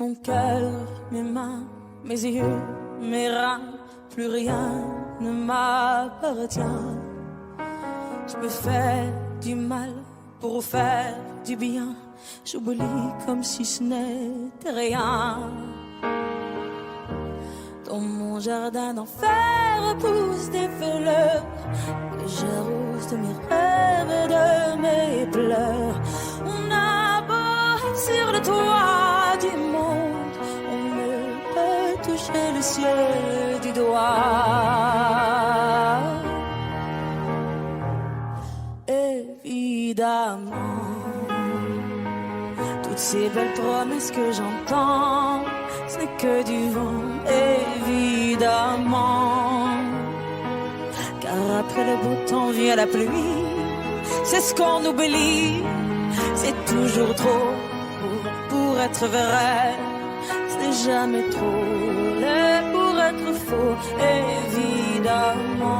Mon cœur, mes mains, mes yeux, mes reins, plus rien ne m'appartient. Je peux faire du mal pour faire du bien. J'oublie comme si ce n'était rien. Dans mon jardin d'enfer poussent des fleurs que j'arrose de mes rêves et de mes pleurs. On a beau être sur le toit du monde, on ne peut toucher le ciel du doigt. Évidemment, toutes ces belles promesses que j'entends, ce n'est que du vent, évidemment. Car après le beau temps vient la pluie, c'est ce qu'on oublie. C'est toujours trop pour être vrai, ce n'est jamais trop laid pour être faux, évidemment.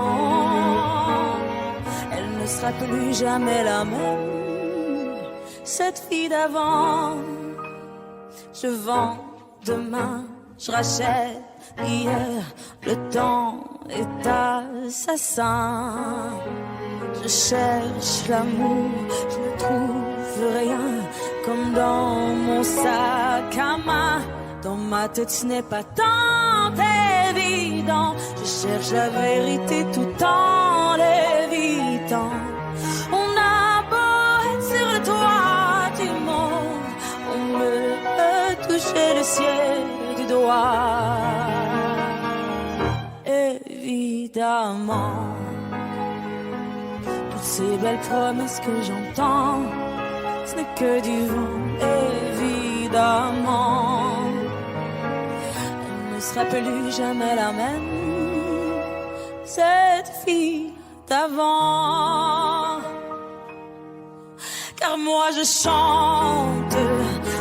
Elle ne sera plus jamais la même, cette fille d'avant. Je vends demain, je rachète hier, le temps est assassin. Je cherche l'amour, je ne trouve rien, comme dans mon sac à main. Dans ma tête ce n'est pas tant évident, je cherche la vérité tout en l'évitant. On a beau être sur le toit du monde, on ne peut toucher le ciel du doigt. Évidemment, toutes ces belles promesses que j'entends, ce n'est que du vent, évidemment. Elle ne sera plus jamais la même, cette fille d'avant. Car moi je chante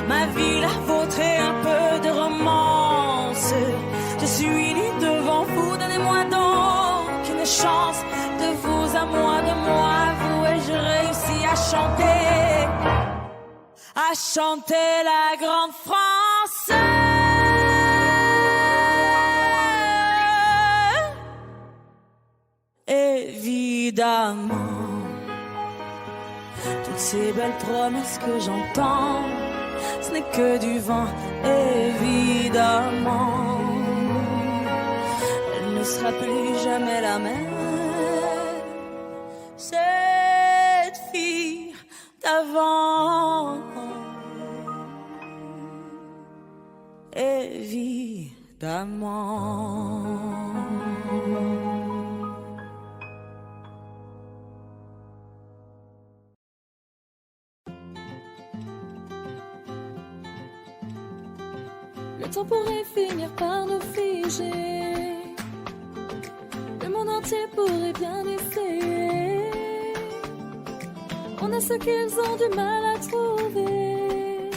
ma vie, la vôtre et un peu de romance. Je suis nue devant vous, donnez-moi donc une chance. De vous à moi, de moi à vous, et je réussis à chanter la grande France. Évidemment, toutes ces belles promesses que j'entends, ce n'est que du vent, évidemment. Elle ne sera plus jamais la même, cette fille d'avant. Évidemment. Le temps pourrait finir par nous figer, le monde entier pourrait bien essayer. On a ce qu'ils ont du mal à trouver,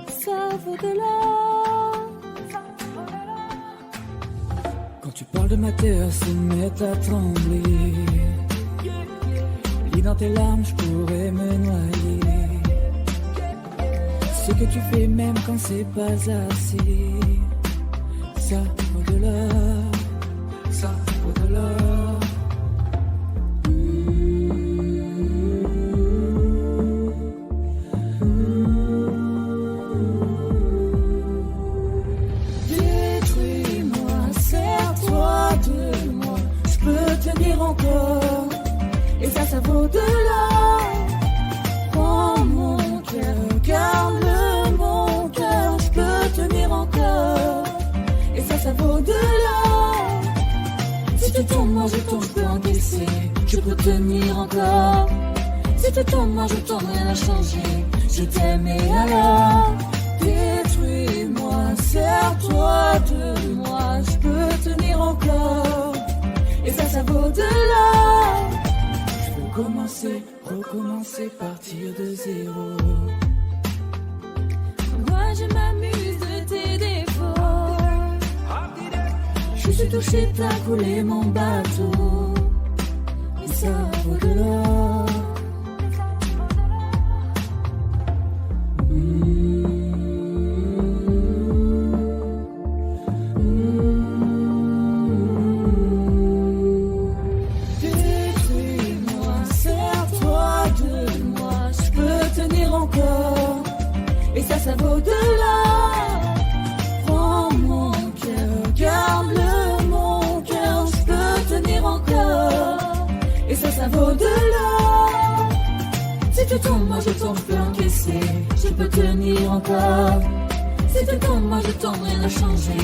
ça vaut de l'or. Quand tu parles de ma terre, ça me met à trembler. Lis dans tes larmes, je pourrais me noyer. Ce que tu fais même quand c'est pas assez, ça vaut de l'or, ça vaut de l'or. Détruis-moi, serre-toi de moi, je peux tenir encore, et ça vaut de l'or. Prends mon cœur, garde mon cœur, je peux tenir encore, et ça vaut de l'or. Si tu tombes, moi je tombe, je peux encaisser, je peux tenir encore. Si tu tombes, moi je tombe, rien n'a changé, je t'aime et alors. Détruis-moi, serre-toi de moi, je peux tenir encore, et ça vaut de l'or. Je peux commencer, recommencer, partir de zéro. Moi je m'amuse de tes défauts, je suis touché, t'as coulé mon bateau, et ça vaut de l'or. au-delà. Prends mon cœur, garde-le mon cœur, je peux tenir encore. Et ça vaut au-delà. Si tu tombes, moi je tombe, je peux encaisser, je peux tenir encore. Si tu tombes, moi je tombe, rien n'a changé,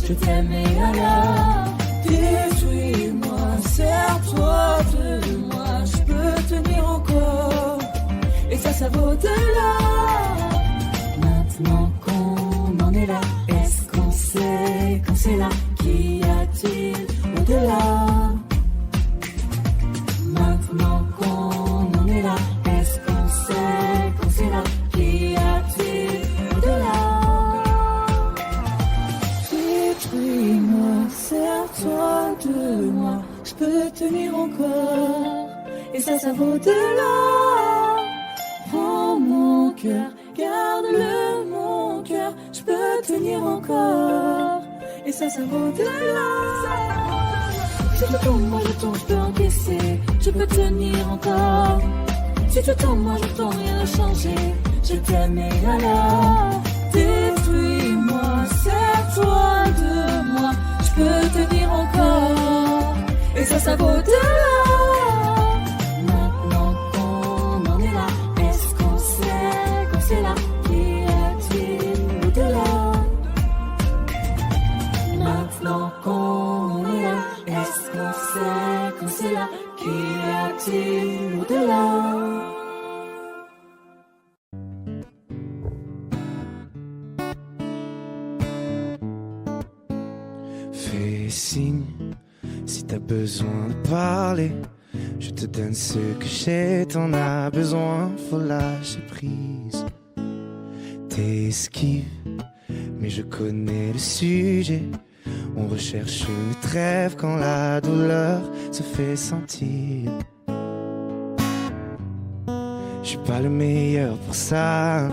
je t'aime et alors. Détruis-moi, serre-toi de moi, je peux tenir encore. Et ça vaut au-delà. Maintenant qu'on en est là, est-ce qu'on sait quand c'est là? Qu'y a-t-il au-delà? Maintenant qu'on en est là, est-ce qu'on sait quand c'est là? Qu'y a-t-il au-delà? Détruis-moi, serre-toi de moi, je peux tenir encore. Et ça vaut au-delà. Prends mon cœur, garde-le mon cœur, je peux tenir encore. Et ça vaut au-delà. Si tu tombes, moi je tombe, je peux encaisser, je peux tenir encore. Si tu tombes, moi je tombe, rien n'a changé, je t'aime et alors. Détruis-moi, serre-toi de moi, je peux tenir encore. Et ça vaut au-delà. Maintenant qu'on en est là, est-ce qu'on sait quand c'est là? Qu'y a-t-il au-delà? Maintenant qu'on est là, est-ce qu'on sait quand c'est là? Qu'y a-t-il au-delà? Fais signe si t'as besoin de parler. Je te donne ce que j'ai, t'en as besoin, faut lâcher prise. T'esquives, mais je connais le sujet. On recherche une trêve quand la douleur se fait sentir. Je suis pas le meilleur pour ça,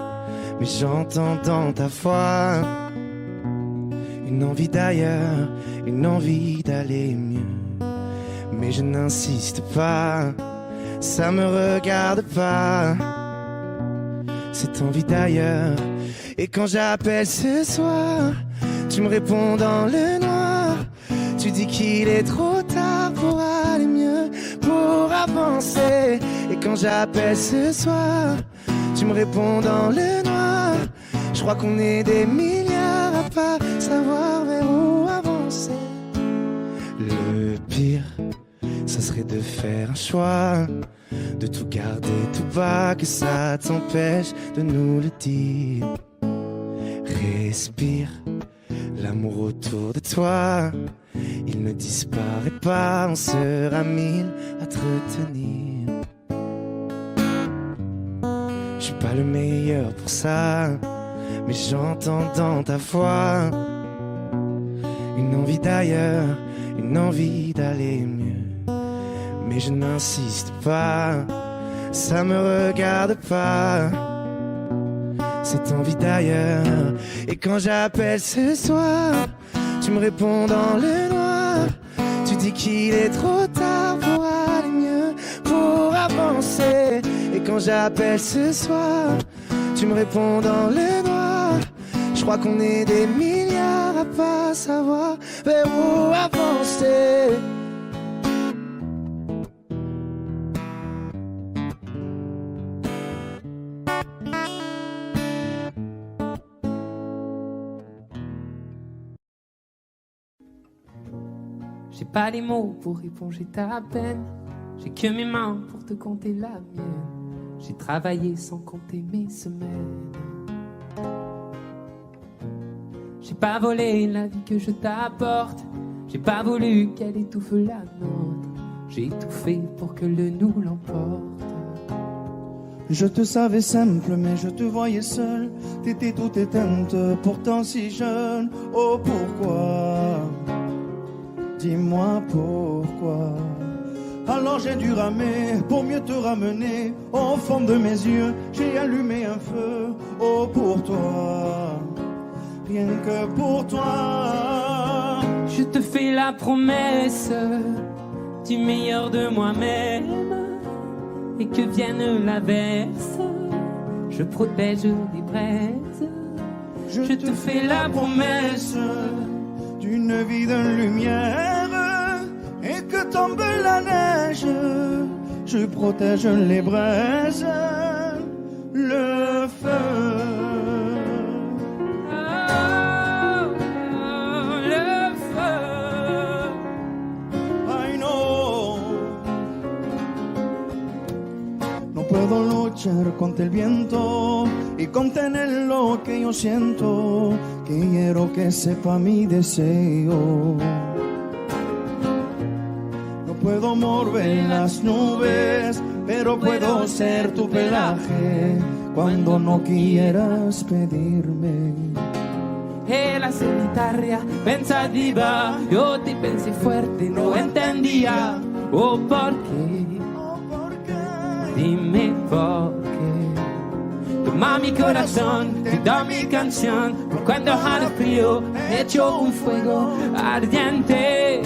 mais j'entends dans ta voix une envie d'ailleurs, une envie d'aller mieux. Mais je n'insiste pas, ça me regarde pas, cette envie d'ailleurs. Et quand j'appelle ce soir, tu me réponds dans le noir. Tu dis qu'il est trop tard pour aller mieux, pour avancer. Et quand j'appelle ce soir, tu me réponds dans le noir. Je crois qu'on est des milliards à pas savoir vers où avancer. Le pire, ça serait de faire un choix, de tout garder tout bas, que ça t'empêche de nous le dire. Respire, l'amour autour de toi, il ne disparaît pas, on sera mille à te retenir. Je suis pas le meilleur pour ça, mais j'entends dans ta voix une envie d'ailleurs, une envie d'aller mieux. Mais je n'insiste pas, ça me regarde pas, cette envie d'ailleurs. Et quand j'appelle ce soir, tu me réponds dans le noir. Tu dis qu'il est trop tard pour aller mieux, pour avancer. Et quand j'appelle ce soir, tu me réponds dans le noir. Je crois qu'on est des milliards à pas savoir vers où avancer. J'ai pas les mots pour éponger ta peine. J'ai que mes mains pour te compter la mienne. J'ai travaillé sans compter mes semaines. J'ai pas volé la vie que je t'apporte. J'ai pas voulu qu'elle étouffe la nôtre. J'ai tout fait pour que le nous l'emporte. Je te savais simple, mais je te voyais seule. T'étais toute éteinte, pourtant si jeune. Oh pourquoi? Dis-moi pourquoi. Alors j'ai dû ramer pour mieux te ramener. Au fond de mes yeux, j'ai allumé un feu. Oh pour toi, rien que pour toi. Je te fais la promesse du meilleur de moi-même. Et que vienne l'averse, je protège les braises. je te fais la promesse d'une vie de lumière. Et que tombe la neige, je protège les braises, le feu. Le feu. I know. No puedo luchar contra el viento y contener lo que yo siento, que quiero que sepa mi deseo. No puedo mover las nubes, pero puedo ser tu pelaje cuando no quieras pedirme. E la solitaria pensativa, yo te pensé fuerte, no entendía. Oh, ¿por qué? Dime por qué. Toma mi corazón, te da mi canción, por cuando haga frío, hecho un fuego ardiente,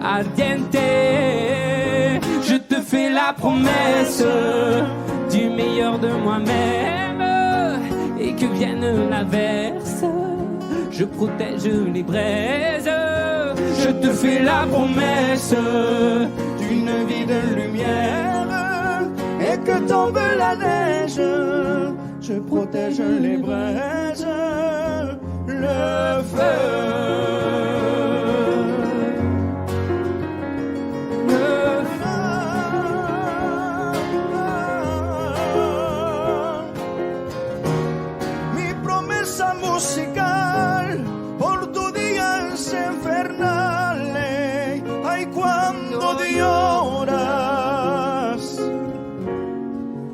ardiente. Je te fais la promesse du meilleur de moi-même, et que vienne l'averse, je protège les braises. Je te fais la promesse d'une vie de lumière, et que tombe la neige, je protège les braises, le feu. Musical por tu días infernales, ay cuando lloras.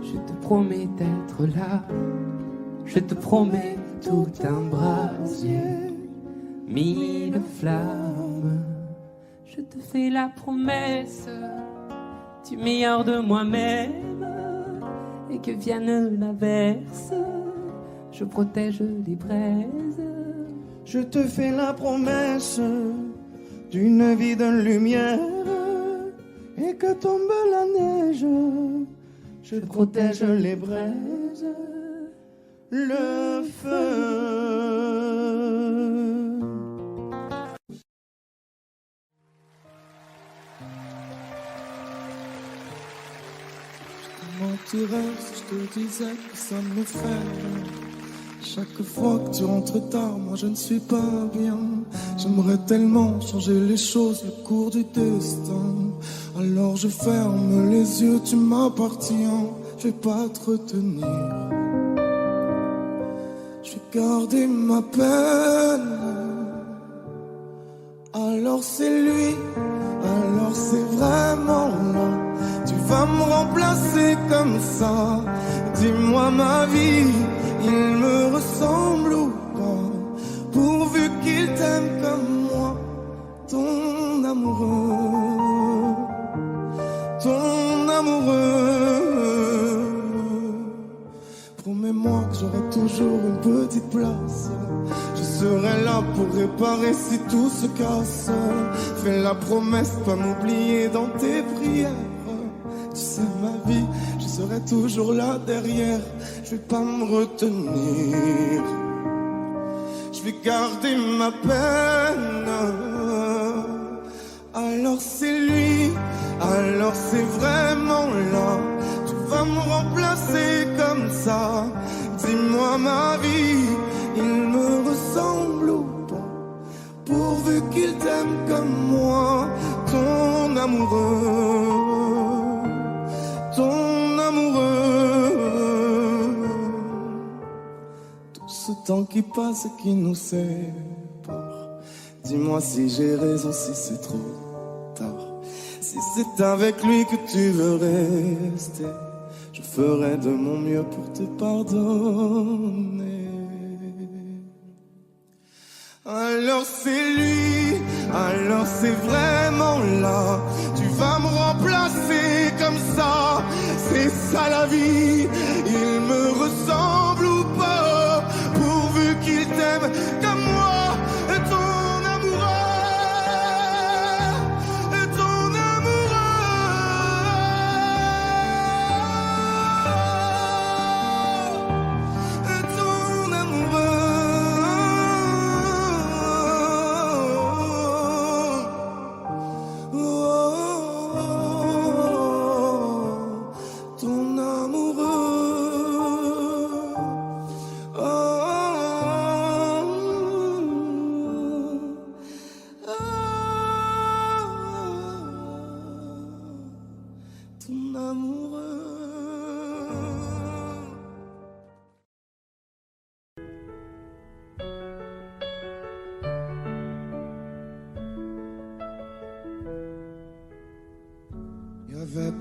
Je te promets d'être là, je te promets tout un brasier, mille flammes. Je te fais la promesse du meilleur de moi-même, et que vienne l'averse, je protège les braises. Je te fais la promesse d'une vie de lumière, et que tombe la neige, je protège les braises, le feu. Je te mentirais si je te disais que ça me fait. Chaque fois que tu rentres tard, moi je ne suis pas bien. J'aimerais tellement changer les choses, le cours du destin. Alors je ferme les yeux, tu m'appartiens. Je vais pas te retenir. Je vais garder ma peine. Alors c'est lui, alors c'est vraiment là. Tu vas me remplacer comme ça. Dis-moi ma vie, il me ressemble ou pas, pourvu qu'il t'aime comme moi, ton amoureux, ton amoureux. Promets-moi que j'aurai toujours une petite place, je serai là pour réparer si tout se casse. Fais la promesse de pas m'oublier dans tes prières. Tu sais ma vie, je serai toujours là derrière. Je vais pas me retenir. Je vais garder ma peine. Alors c'est lui, alors c'est vraiment là. Tu vas me remplacer comme ça. Dis-moi ma vie, il me ressemble ou pas, pourvu qu'il t'aime comme moi, ton amoureux. Ton amoureux. Tout ce temps qui passe et qui nous sépare, dis-moi si j'ai raison, si c'est trop tard. Si c'est avec lui que tu veux rester, je ferai de mon mieux pour te pardonner. Alors c'est lui, alors c'est vraiment là. Tu vas me remplacer comme ça, c'est ça la vie. Il me ressemble ou pas, pourvu qu'il t'aime comme moi, ton amoureux, ton amoureux, ton amoureux.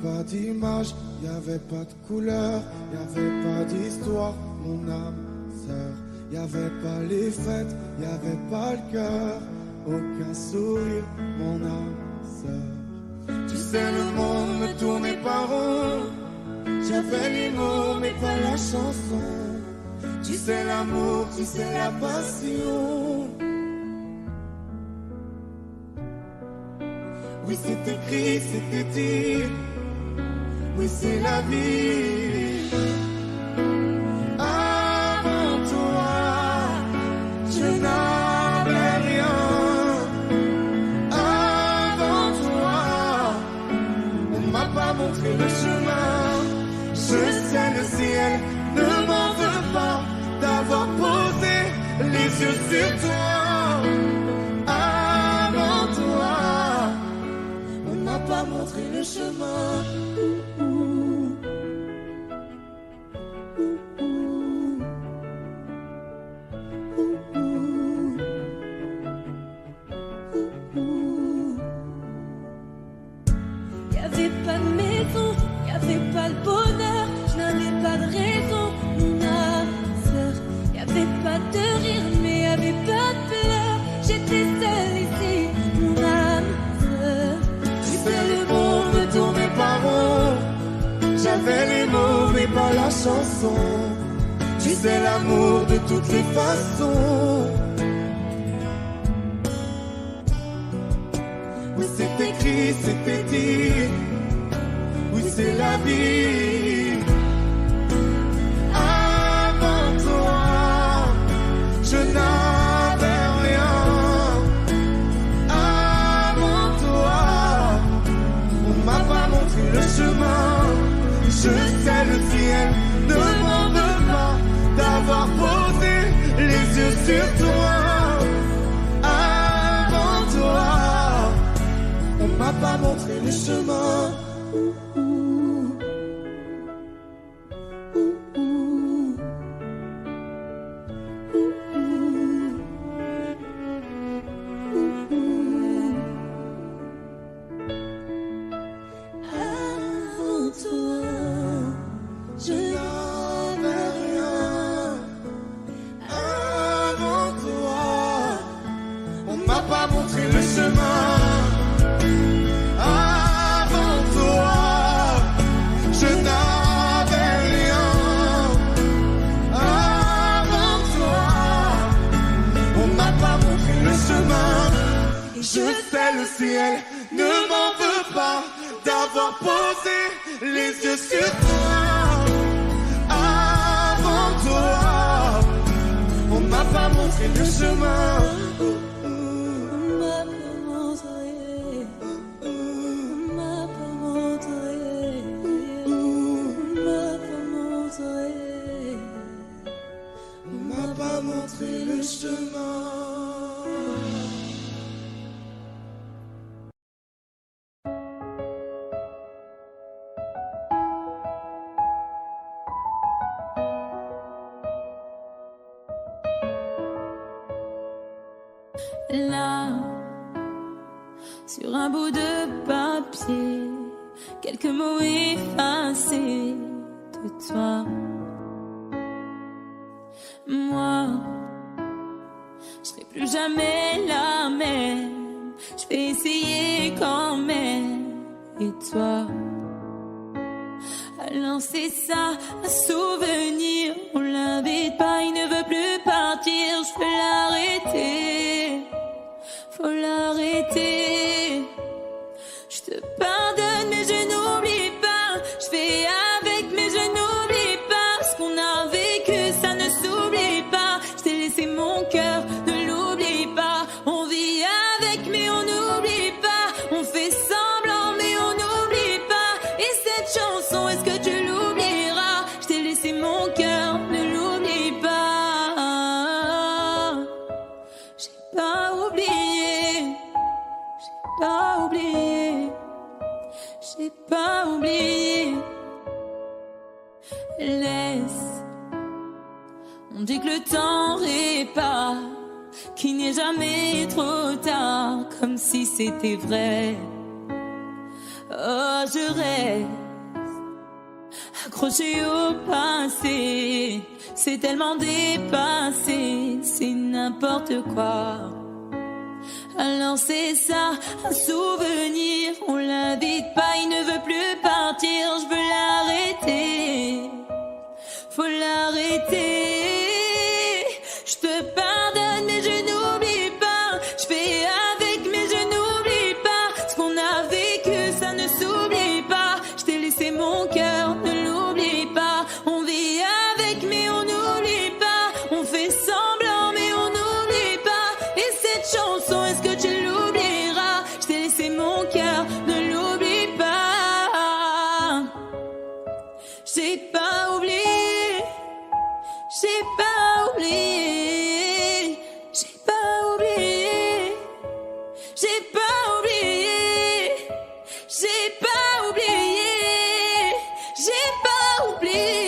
pas d'image, y avait pas de couleur, y avait pas d'histoire, mon âme sœur. Y avait pas les fêtes, y avait pas le cœur, aucun sourire, mon âme sœur. Tu sais, le monde ne tournait pas rond, j'avais les mots mais pas la chanson. Tu sais l'amour, tu sais la passion. Oui, c'est écrit, c'était dit. Oui, c'est la vie. Avant toi, je n'avais rien. Avant toi, on m'a pas montré le chemin. Je sais, le ciel ne m'en veut pas d'avoir posé les yeux sur toi. Avant toi, on m'a pas montré le chemin. Y'avait pas de maison, y'avait pas le bonheur, je n'avais pas de raison, mon âme sœur. Y'avait pas de rire, mais y'avait pas de pleurs. J'étais seule ici, mon âme sœur. Tu sais, le monde ne tournait pas rond. J'avais les mots, mais pas la chanson. Tu sais, l'amour de toutes les façons. Oui, c'est écrit, c'était dit. Oui, c'est la vie. Avant toi, je n'avais rien. Avant toi, on m'a pas montré le chemin. Je sais, le ciel ne m'en veut pas d'avoir posé les yeux sur toi. Avant toi, on m'a pas montré le chemin. Avant toi, je n'avais rien. Avant toi, on m'a pas montré le chemin. Avant toi, je n'avais rien. Avant toi, on m'a pas montré le chemin. Je sais, le ciel ne m'en veut pas d'avoir posé les yeux sur toi. Avant toi, on m'a pas montré le chemin. m'a pas montré, m'a pas montré, m'a pas montré. On m'a pas montré le chemin. Là, sur un bout de papier, quelques mots effacés de toi. Moi, je serai plus jamais la même. Je vais essayer quand même. Et toi, alors c'est ça, un souvenir. On l'invite pas, il ne veut plus partir. Je peux l'arrêter, faut l'arrêter. Je te pardonne mais je n'oublie pas. Je fais avec mais je n'oublie pas. Ce qu'on a vécu ça ne s'oublie pas. Je t'ai laissé mon cœur, ne l'oublie pas. On vit avec mais on n'oublie pas. On fait semblant mais on n'oublie pas. Et cette chanson, est-ce que tu l'oublieras? Je t'ai laissé mon cœur, ne l'oublie pas. J'ai pas oublié, j'ai pas oublié, j'ai pas oublié. Laisse, on dit que le temps répare, qu'il n'est jamais trop tard, comme si c'était vrai. Oh, je reste accrochée au passé. C'est tellement dépassé, c'est n'importe quoi. Alors c'est ça, un souvenir. On l'invite pas, il ne veut plus partir. Je veux l'arrêter, faut l'arrêter. Je te pardonne mais je n'oublie pas. Je fais avec mais je n'oublie pas. Ce qu'on a vécu ça ne s'oublie pas. Je t'ai laissé mon cœur, ne l'oublie pas. On vit avec mais on n'oublie pas. On fait semblant mais on n'oublie pas. Et cette chanson, est-ce que tu l'oublieras? Je t'ai laissé mon cœur, ne l'oublie pas. J'ai pas oublié, j'ai pas oublié, j'ai pas oublié, j'ai pas oublié, j'ai pas oublié, j'ai pas oublié.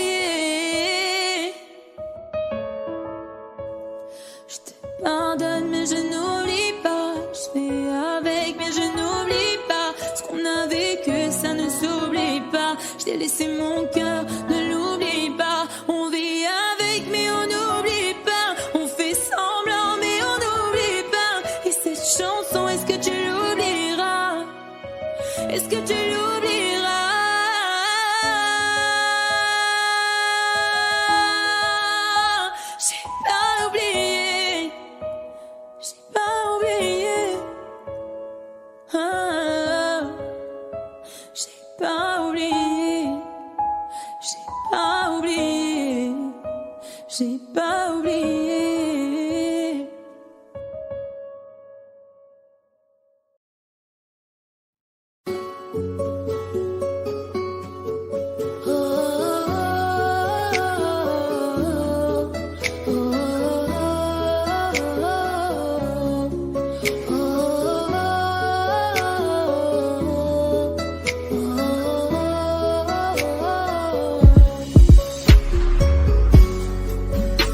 Je te pardonne mais je n'oublie pas. Je fais avec mais je n'oublie pas. Ce qu'on a vécu ça ne s'oublie pas. Je t'ai laissé mon cœur, ne l'oublie pas. On vit avec mais on n'oublie pas. On fait semblant mais on n'oublie pas. Et cette chanson, est-ce que tu l'oublieras? Est-ce que tu l'oublieras? J'ai pas oublié, j'ai pas oublié. Ah, j'ai pas oublié, j'ai pas oublié, j'ai pas oublié.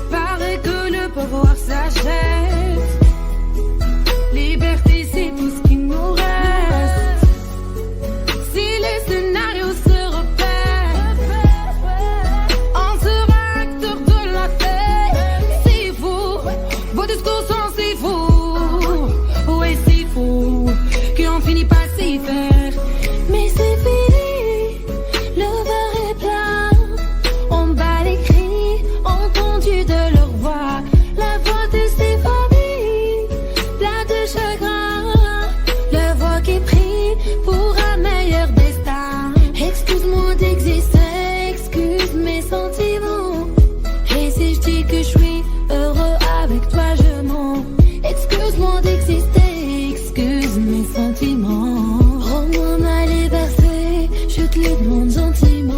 Paraît que le pouvoir s'achète. Liberté, c'est tout ce qui nous reste. Si les scénarios se répètent, on sera acteur de la tête. C'est fou, vos discours sont si fous. Ouais, c'est fou qu'on finit par s'y faire. Mais c'est fini, le verre est plein. On bat les cris entendus de leur voix. La voix de ces familles, plein de chagrin. La voix qui prie pour un meilleur destin. Excuse-moi d'exister, excuse mes sentiments. Et si je dis que je suis heureux avec toi, je mens. Excuse-moi d'exister, excuse mes sentiments. Rends-moi ma liberté, je te le demande gentiment.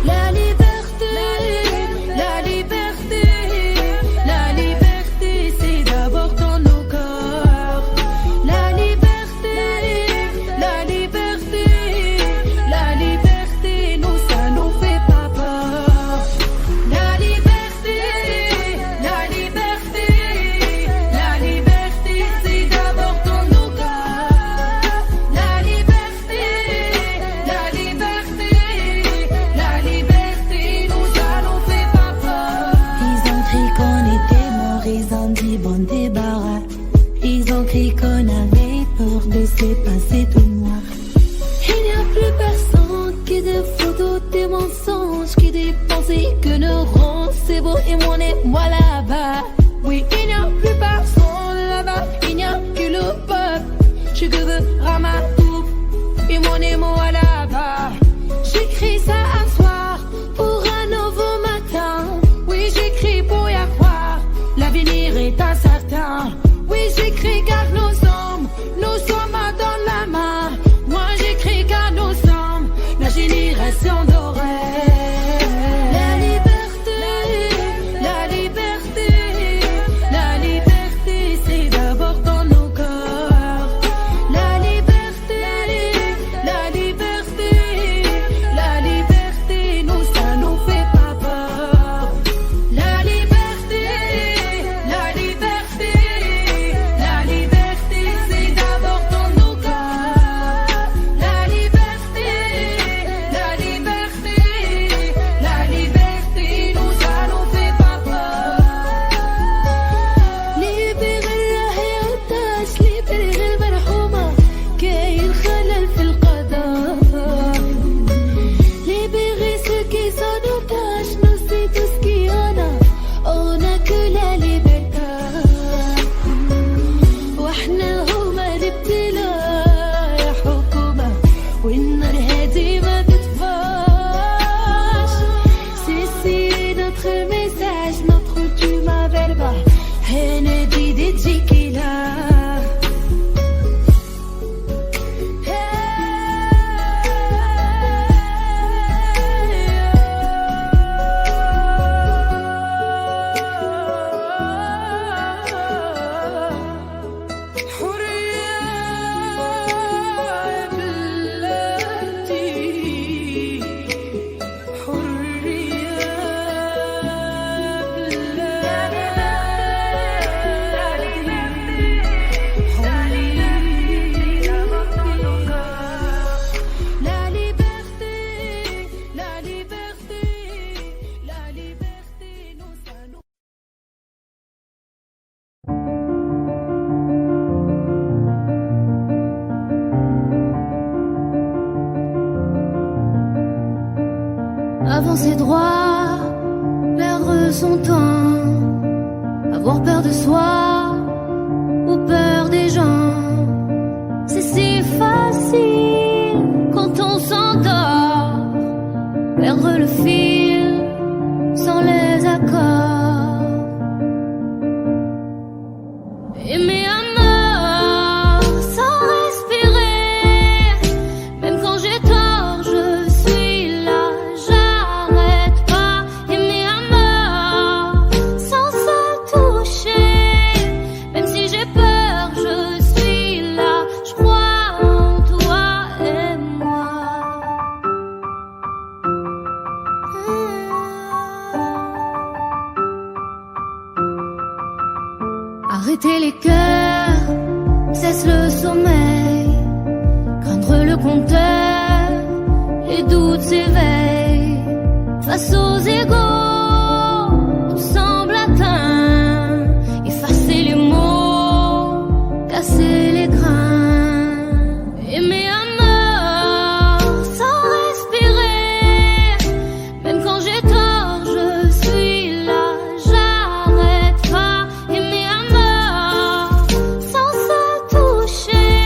La liberté, la liberté, la liberté, c'est d'abord dans nos corps. La liberté, la liberté, la liberté, nous ça nous fait pas peur. La liberté, la liberté, la liberté, c'est d'abord dans nos corps. La liberté, la liberté, la liberté, nous ça nous fait pas peur. Ils ont cru qu'on était morts, ils ont dit bon débarras. Ils ont cru qu'on avait peur de se passer tout noir. Il n'y a plus personne qui des photos, des mensonges, qui des pensées que nous rend. C'est beau et moi là-bas. Oui, il n'y a plus personne là-bas. Il n'y a que le peuple. Je veux ramatou et moi là-bas. J'écris ça un soir pour un nouveau matin. Oui, j'écris pour y croire. L'avenir est incertain. Oui, j'écris car nous sommes main dans la main. Moi, j'écris car nous sommes la génération dorée. La liberté, la liberté, la liberté, c'est d'abord dans nos corps. La liberté, la liberté, la liberté. Hennedy di tequila. Avancer droit, perdre son temps, avoir peur de soi ou peur des gens. C'est si facile quand on s'endort, perdre le fil sans les accords. Aimer à mort sans respirer, même quand j'ai tort, je suis là, j'arrête pas. Aimer à mort sans se toucher, même si j'ai peur, je suis là, je crois en toi et moi. Arrêter les cœurs, cesse le sommeil, craindre le compteur, les doutes s'éveillent. Face aux égaux, tout semble atteint, effacer les mots, casser les grains. Aimer à mort sans respirer, même quand j'ai tort, je suis là, j'arrête pas. Aimer à mort sans se toucher,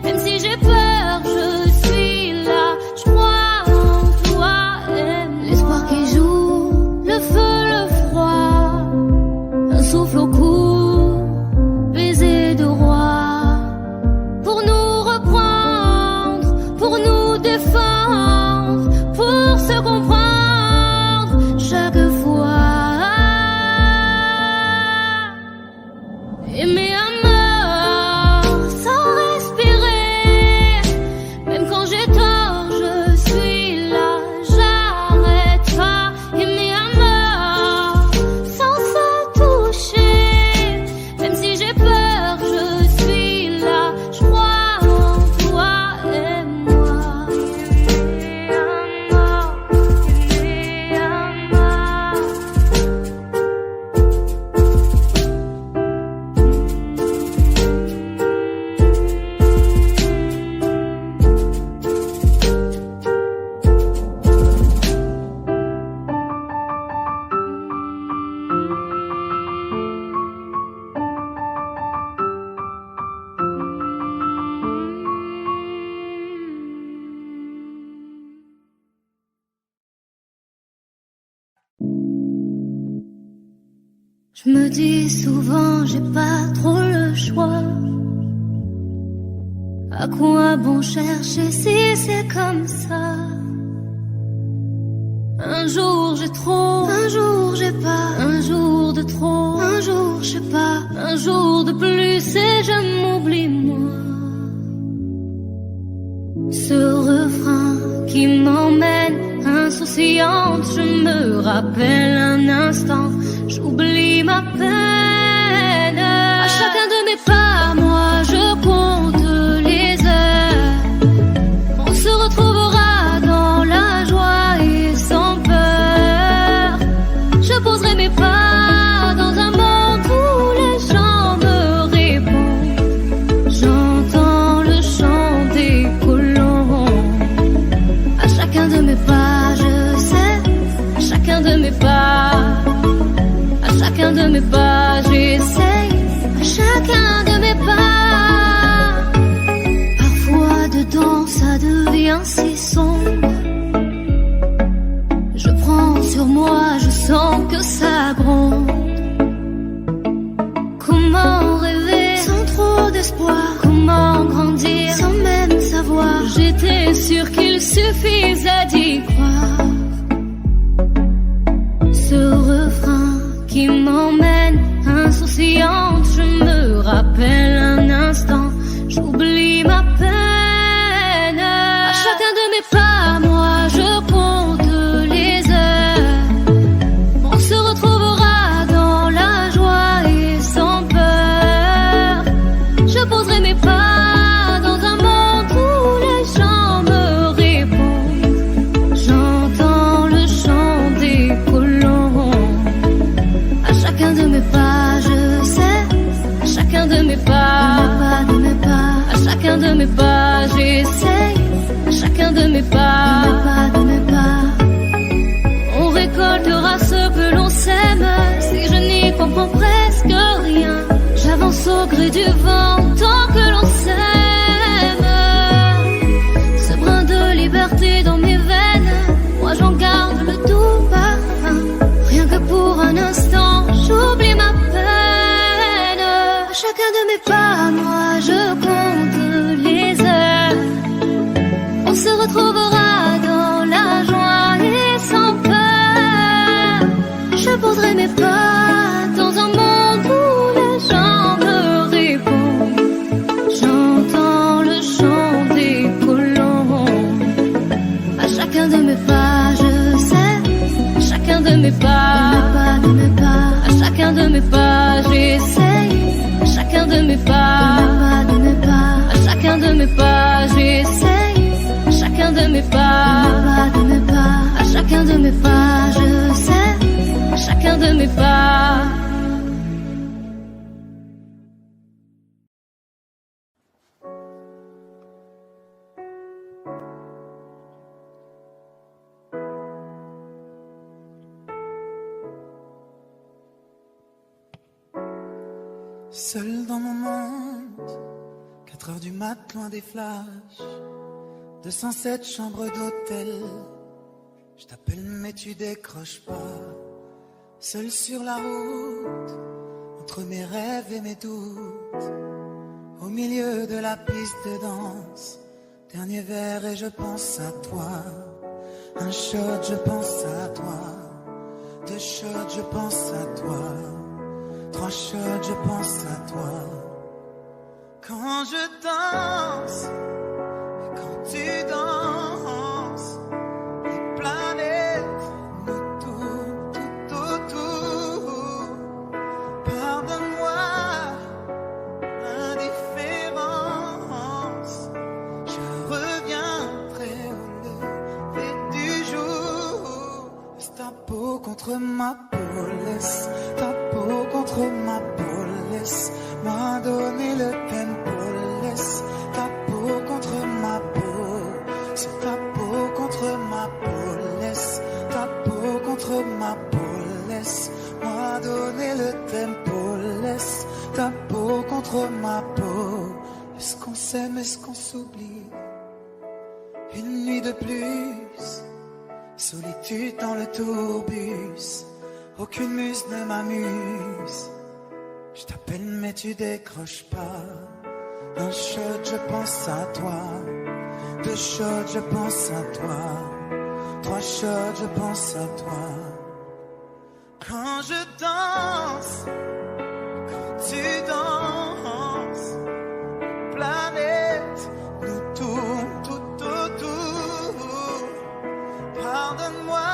même si j'ai peur, je suis là, je crois en toi et moi. L'espoir qui joue, le feu, le froid, un souffle au cou, baiser de roi, pour nous reprendre, pour nous défendre, pour se comprendre chaque fois. Aimer à mort sans respirer, même quand j'ai tort, je suis là, j'arrête pas. Aimer à mort sans se toucher, même si j'ai peur, je suis là, je crois en toi et moi. Aimer à mort, aimer à mort. Je me dis souvent, j'ai pas trop le choix. À quoi bon chercher si c'est comme ça? Un jour j'ai trop, un jour j'ai pas, un jour de trop, un jour je sais pas, un jour de plus et je m'oublie moi. Ce refrain qui m'emmène insouciante, je me rappelle un instant, j'oublie ma peine. À chacun de mes pas, moi je compte les heures. On se retrouvera dans la joie et sans peur. Je poserai mes pas dans un monde où les gens me répondent. J'entends le chant des colons. À chacun de mes pas, je sais, à chacun de mes pas, à chacun de mes pas, j'essaye, à chacun de mes pas. Parfois dedans ça devient si sombre. Je prends sur moi, je sens que ça gronde. était sûr qu'il suffisait d'y croire. Ce refrain qui m'emmène insouciante, je me rappelle un instant, j'oublie ma peine. À chacun de mes pas, moi je compte les heures. On se retrouvera dans la joie et sans peur. Je poserai mes pas dans un monde où les gens me répondent. J'entends le chant des colons. À chacun de mes pas, je sais. À chacun de mes pas, à chacun de mes pas, j'essaye. À chacun de mes pas, on récoltera ce que l'on sème. Si je n'y comprends presque rien, j'avance au gré du vent tant que l'on s'aime. Ce brin de liberté dans mes veines, moi j'en garde le doux parfum. Rien que pour un instant, j'oublie ma peine. À chacun de mes pas, moi je compte les heures. On se retrouvera dans la joie et sans peur. Je poserai mes pas dans un monde où les gens me répondent. J'entends le chant des colons. À chacun de mes pas, je sais. À chacun de mes pas, à chacun de mes pas, j'essaye. À chacun de mes pas, à chacun de mes pas, j'essaye. À chacun de mes pas, à chacun de mes pas, je sais. À chacun de mes pas. Seul dans mon monde, 4 heures du mat, loin des flashs, 207 chambres d'hôtel. Je t'appelle mais tu décroches pas. Seul sur la route, entre mes rêves et mes doutes, au milieu de la piste de danse, dernier verre et je pense à toi. Un shot, je pense à toi. 2 shots, je pense à toi. 3 shots, je pense à toi. Quand je danse, et quand tu danses, les planètes nous tournent tout autour. Pardonne-moi l'indifférence, je reviendrai au lever du jour. Laisse ta peau contre ma peau, laisse ta peau contre ma peau, laisse-moi donner le tempo, laisse ta peau contre ma peau, c'est ta peau contre ma peau, laisse ta peau contre ma peau, laisse-moi donner le tempo, laisse ta peau contre ma peau. Est-ce qu'on s'aime, est-ce qu'on s'oublie? Une nuit de plus, solitude dans le tourbus. Aucune muse ne m'amuse. Je t'appelle mais tu décroches pas. Un shot, je pense à toi. 2 shots, je pense à toi. 3 shots, je pense à toi. Quand je danse, quand tu danses, planète nous tourne tout autour. Pardonne-moi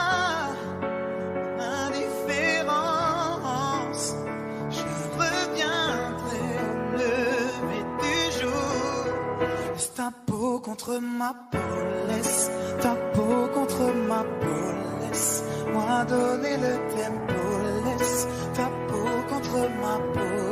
l'indifférence, je reviendrai au lever du jour. Laisse ta peau contre ma peau, laisse ta peau contre ma peau, laisse-moi donner le tempo, laisse ta peau contre ma peau,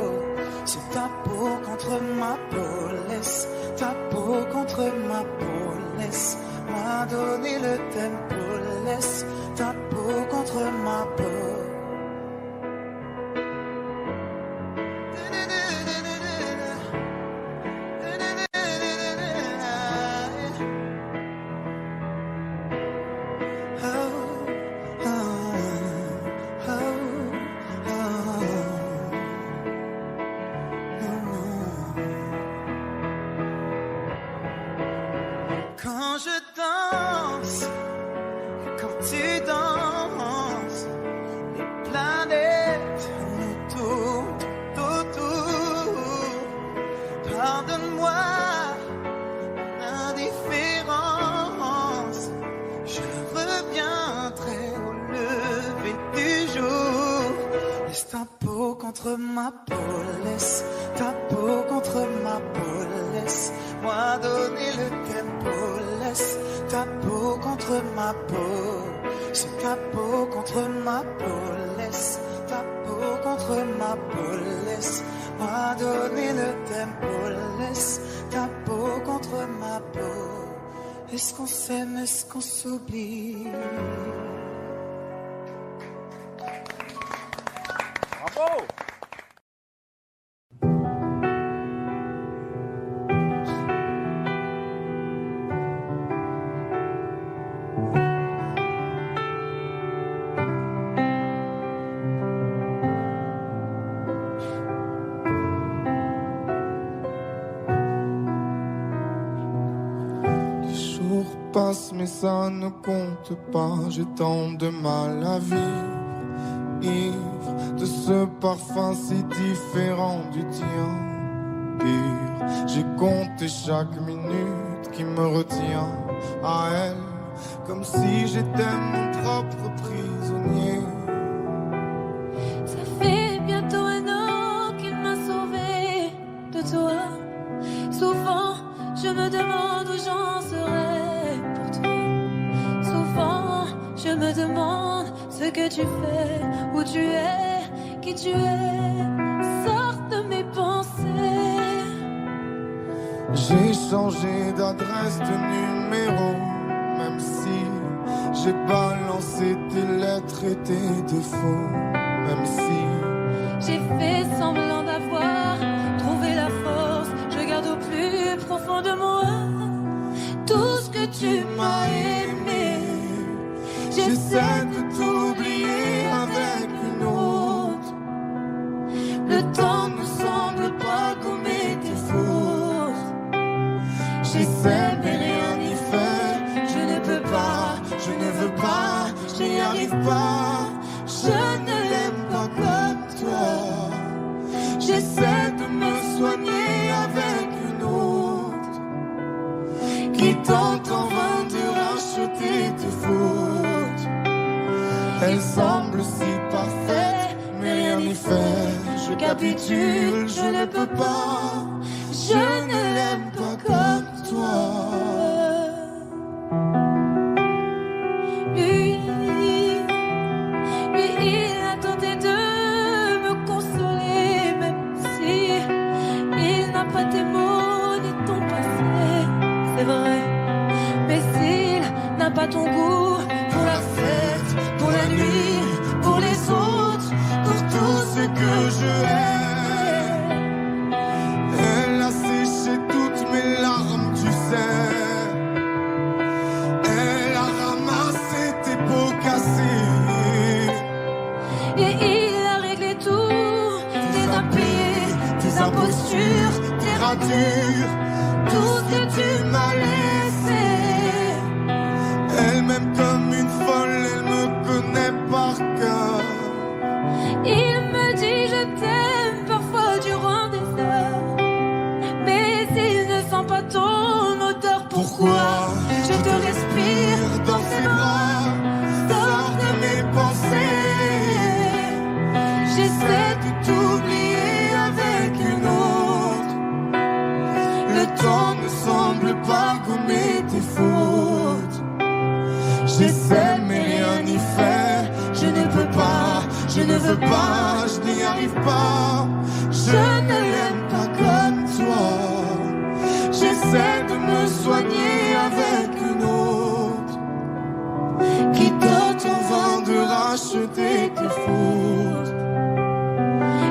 c'est ta peau contre ma peau, laisse ta peau contre ma peau, laisse-moi donner le tempo, laisse ta peau contre ma peau. ta peau contre ma peau, laisse ta peau contre ma peau, laisse-moi donner le tempo, laisse ta peau contre ma peau, c'est ta peau contre ma peau, laisse ta peau contre ma peau, laisse-moi donner le tempo, laisse ta peau contre ma peau. Est-ce qu'on s'aime, est-ce qu'on s'oublie? Bravo! Mais ça ne compte pas, j'ai tant de mal à vivre, ivre de ce parfum si différent du tien. Pire, j'ai compté chaque minute qui me retient à elle, comme si j'étais mon propre prisonnier. Ça fait bientôt un an qu'il m'a sauvé de toi. Souvent, je me demande où j'en serais. Je me demande ce que tu fais, où tu es, qui tu es, sors de mes pensées. J'ai changé d'adresse, de numéro, même si j'ai balancé tes lettres et tes défauts, même si j'ai fait semblant d'avoir trouvé la force. Je garde au plus profond de moi tout ce que tu m'as aimé. J'essaie de t'oublier avec une autre. Le temps ne semble pas gommer tes fautes. J'essaie mais rien n'y fait. Je ne peux pas, je ne veux pas, je n'y arrive pas. Je ne l'aime pas comme toi. J'essaie de me soigner avec une autre qui tente en vain de racheter tes fautes. Elle semble si parfaite, mais rien n'y fait. Je capitule, je ne peux pas. Je ne l'aime pas comme toi. Lui, il a tenté de me consoler, même si il n'a pas tes mots ni ton passé. C'est vrai, mais s'il n'a pas ton goût pour la fête, pour la nuit, pour les autres, pour tout ce que je hais. Elle a séché toutes mes larmes, tu sais. Elle a ramassé tes peaux cassées. Et il a réglé tout, tes impayés, tes impostures, tes ratures, tout ce que tu m'as laissé. Elle m'aime comme une folle, elle me connaît par cœur. Il me dit je t'aime parfois durant des heures, mais il ne sent pas ton odeur. Pourquoi je te respire dans ses bras, sors de mes pensées. J'essaie de t'oublier avec une autre. Le temps ne semble pas gommer tes fautes. J'essaie mais rien n'y fait. Je ne peux pas, je ne veux pas, je n'y arrive pas. Je ne l'aime pas comme toi. J'essaie de me soigner avec une autre qui tente en vain de racheter tes fautes.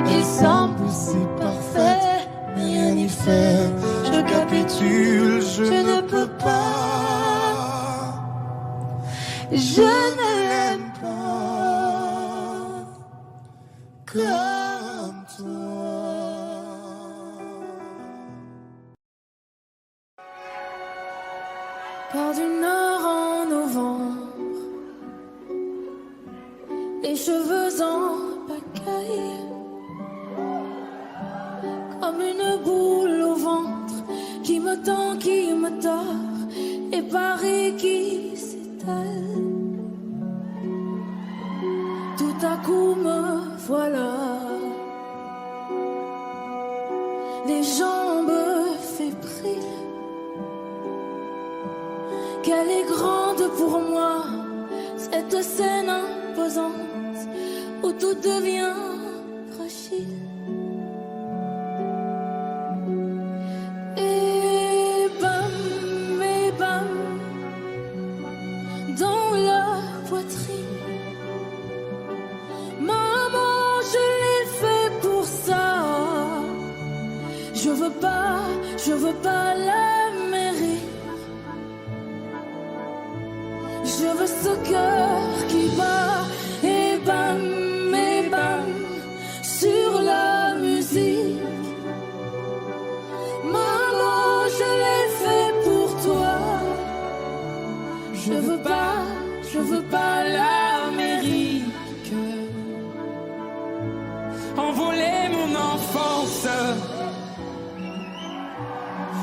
Il semble si parfait, mais rien n'y fait. Je capitule, je ne peux pas. Je ne l'aime pas comme toi. Port du Nord en novembre, les cheveux en pagaille, comme une boule au ventre qui me tend, qui me tord, et Paris qui s'étale. Tout à coup me voilà les jambes fébriles. Qu'elle est grande pour moi, cette scène imposante où tout devient fragile. Et bam, dans la poitrine. Maman, je l'ai fait pour ça. Je veux pas la mairie. Je veux ce cœur qui bat. Et bam, sur la musique. Maman, je l'ai fait pour toi. Je veux pas l'Amérique. Envoler mon enfance,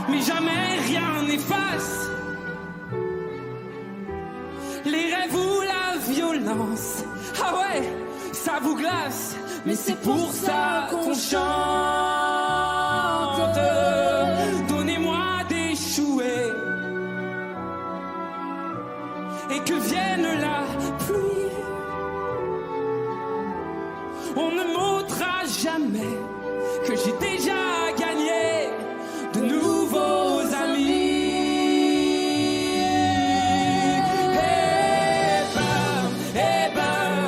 mais jamais rien n'efface les rêves ou la violence. Ah ouais, ça vous glace, mais c'est pour ça qu'on chante. Donnez-moi des chouets et que vienne la pluie. On ne m'ôtera jamais que j'ai déjà gagné de nouveaux amis. Et bam,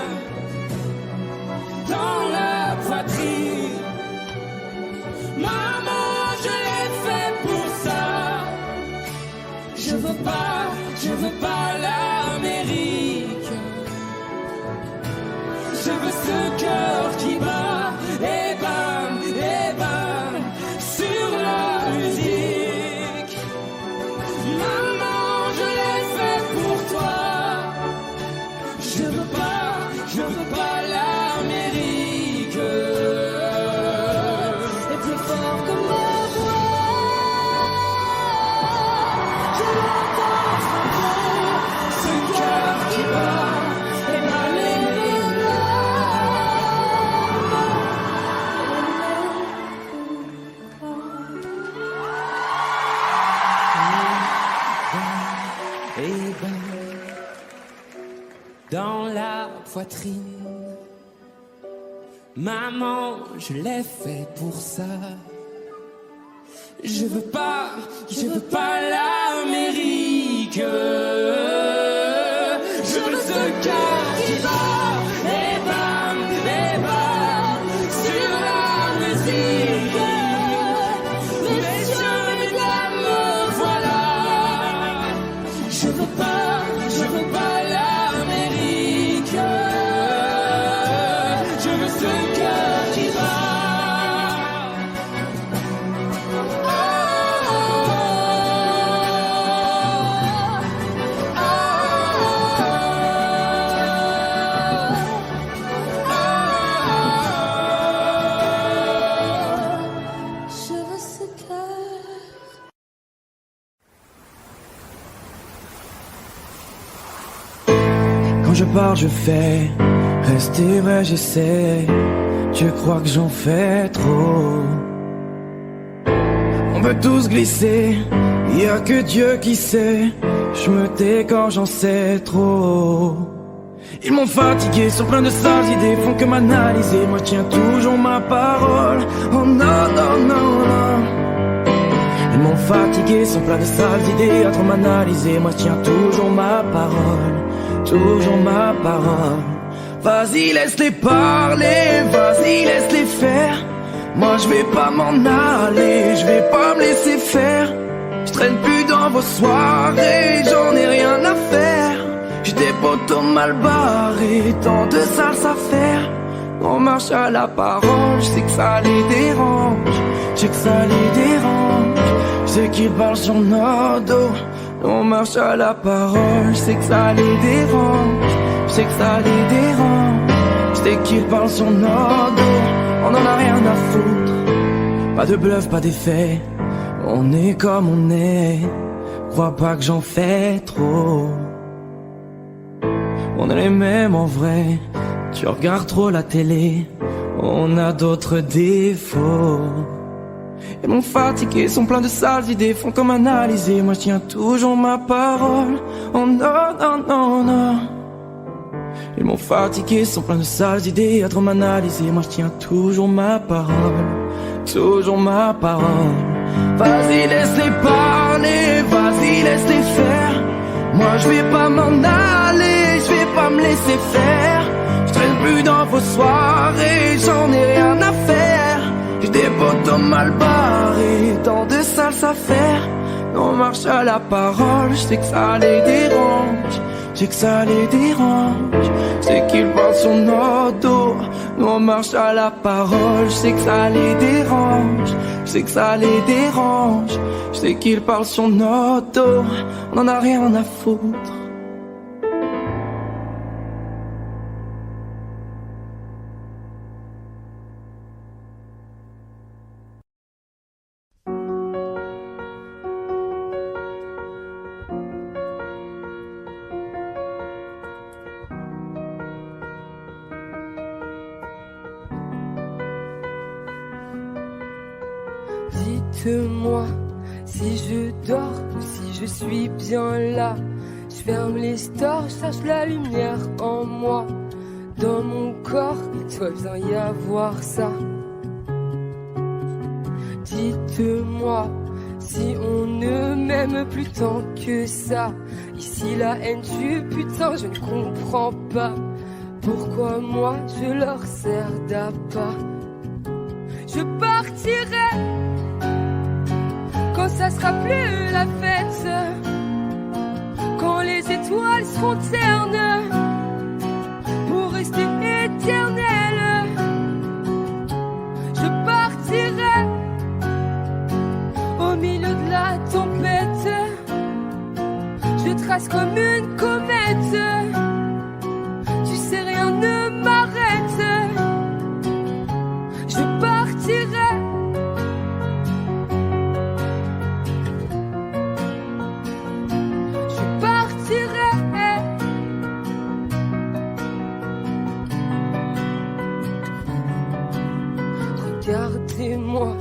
dans la poitrine. Maman, je l'ai fait pour ça. Je veux pas l'Amérique. Je veux ce cœur qui bat. Et bam, sur la musique. Maman, je l'ai fait pour toi. Je veux pas l'Amérique. Et plus fort que ma voix, je l'entends frapper. Ce cœur qui bat. Et Et ben, dans la poitrine. Maman, je l'ai fait pour ça. Je veux pas l'Amérique. Je veux ce cœur qui bat. Et bam, sur la musique. Messieurs, mesdames, me voilà. Je veux pas l'Amérique. Je veux ce cœur qui bat. je veux ce cœur. Quand je parle, je fais. Rester vrai, j'essaie. Tu crois que j'en fais trop? On peut tous glisser. Y a que Dieu qui sait. Je me tais quand j'en sais trop. Ils m'ont fatigué, sont pleins de sales idées, font que m'analyser. Moi, je tiens toujours ma parole. Oh non, non, non, non. Ils m'ont fatigué, sont pleins de sales idées, à trop m'analyser. Moi, je tiens toujours ma parole. Toujours ma parole. Vas-y, laisse-les parler, vas-y, laisse-les faire. Moi, je vais pas m'en aller, je vais pas me laisser faire. Je traîne plus dans vos soirées, j'en ai rien à faire. J'ai des potos mal barrés, tant de sales affaires. On marche à la parole, je sais que ça les dérange. Je sais que ça les dérange. Je sais qu'ils parlent sur nos dos. On marche à la parole, je sais que ça les dérange. Je sais que ça les dérange. Je sais qu'ils parlent sur nos dos. On en a rien à foutre. Pas de bluff, pas d'effet. On est comme on est. Crois pas que j'en fais trop. On est les mêmes en vrai. Tu regardes trop la télé. On a d'autres défauts. Ils m'ont fatigué, sont pleins de sales idées, font comme analyser. Moi je tiens toujours ma parole. Oh non, non, non, non. Ils m'ont fatigué, sont pleins de sales idées, à trop m'analyser. Moi je tiens toujours ma parole. Toujours ma parole. Vas-y laisse-les parler, vas-y laisse-les faire. Moi je vais pas m'en aller, je vais pas me laisser faire. Je traîne plus dans vos soirées, j'en ai rien à faire. J'ai des potos mal barrés, tant de sales affaires. On marche à la parole, je sais que ça les dérange. Je sais que ça les dérange. Je sais qu'ils parlent sur notre dos. Nous on marche à la parole, je sais que ça les dérange. Je sais que ça les dérange. Je sais qu'ils parlent sur notre dos. On en a rien à foutre. Dites-moi si je dors ou si je suis bien là. Je ferme les stores, je cherche la lumière en moi. Dans mon corps, il doit bien y avoir ça. Dites-moi si on ne m'aime plus tant que ça. Ici la haine du putain, je ne comprends pas. Pourquoi moi je leur sers d'appât. Je partirai quand ça sera plus la fête, quand les étoiles seront ternes pour rester éternelles. Je partirai au milieu de la tempête. Je trace comme une comète. Tu sais, rien ne m'arrête. Je partirai. Regardez-moi,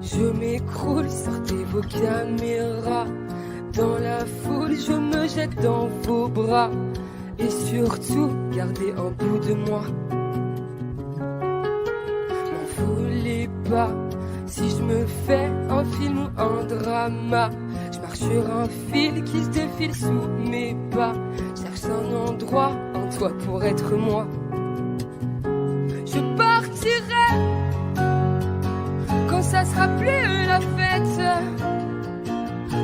je m'écroule, sortez vos caméras. Dans la foule, je me jette dans vos bras. Et surtout, gardez un bout de moi. M'en voulez pas si je me fais un film ou un drama. Je marche sur un fil qui se défile sous mes pas. Cherche un endroit, un toit pour être moi. Je partirai quand ça sera plus la fête,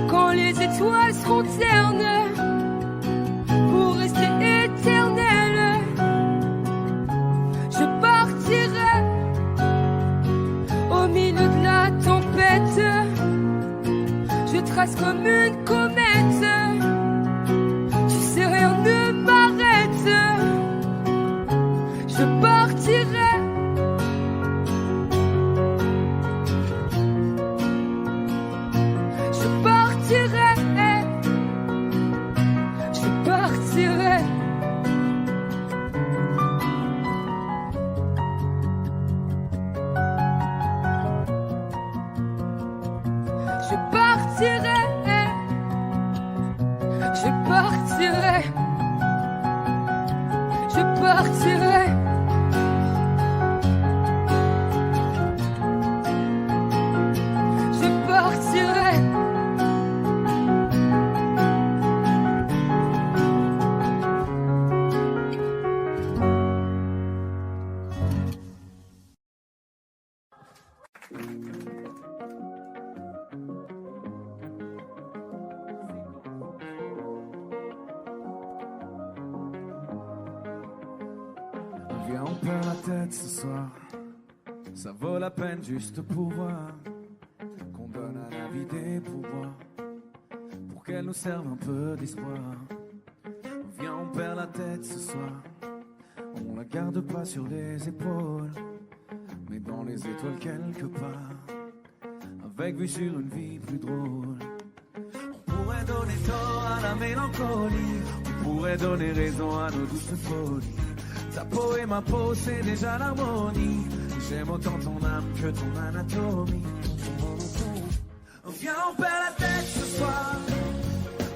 quand les étoiles seront ternes pour rester éternelles. Je partirai au milieu de la tempête. Je trace comme une comète. Tu sais, rien ne m'arrête. Je partirai. Viens, on perd la tête ce soir. Ça vaut la peine juste pour voir qu'on donne à la vie des pouvoirs pour qu'elle nous serve un peu d'espoir. Viens, on perd la tête ce soir. On la garde pas sur les épaules, mais dans les étoiles quelque part, avec vue sur une vie plus drôle. On pourrait donner tort à la mélancolie, on pourrait donner raison à nos douces folies. Ta peau et ma peau, c'est déjà l'harmonie. J'aime autant ton âme que ton anatomie. Viens, on perd la tête ce soir.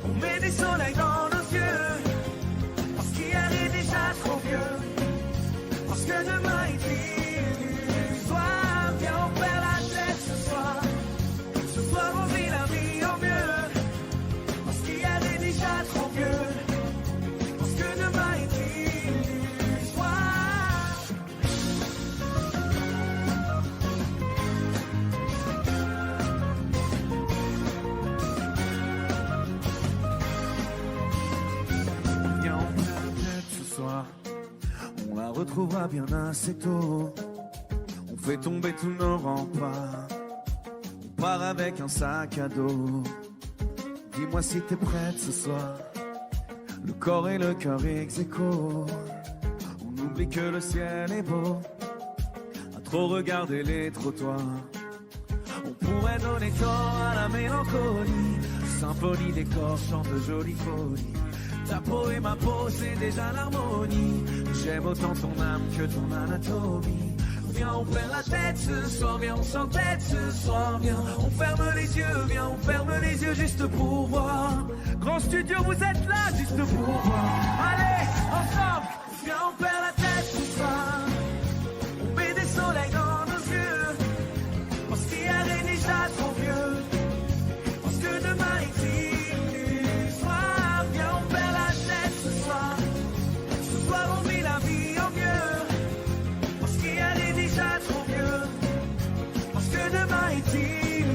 On met des soleils dans nos yeux. Parce qu'hier est déjà trop vieux. Parce que demain est illusoire. Viens, on perd la tête ce soir. Ce soir on vit la vie au mieux. Parce qu'hier est déjà trop vieux. Parce que demain est illusoire. Viens, on perd la tête ce soir. On la retrouvera bien assez tôt. On fait tomber tous nos remparts. On part avec un sac à dos. Dis-moi si t'es prête ce soir. Le corps et le cœur ex aequo. On oublie que le ciel est beau. À trop regarder les trottoirs. On pourrait donner corps à la mélancolie. Symphonie des corps chante de jolies folies. Ta peau et ma peau, c'est déjà l'harmonie. J'aime autant ton âme que ton anatomie. Viens, on perd la tête ce soir, viens, on s'entête ce soir, viens, on ferme les yeux, viens, on ferme les yeux juste pour voir. Grand studio, vous êtes là juste pour voir. Allez, ensemble, viens, on perd la tête ce soir. On met des soleils dans nos yeux. Parce qu'hier est déjà trop vieux. Parce que demain est illusoire. Viens, on perd la tête ce soir. Ce soir, on vit la vie au mieux. Parce qu'hier est déjà trop vieux. Parce que demain est illusoire.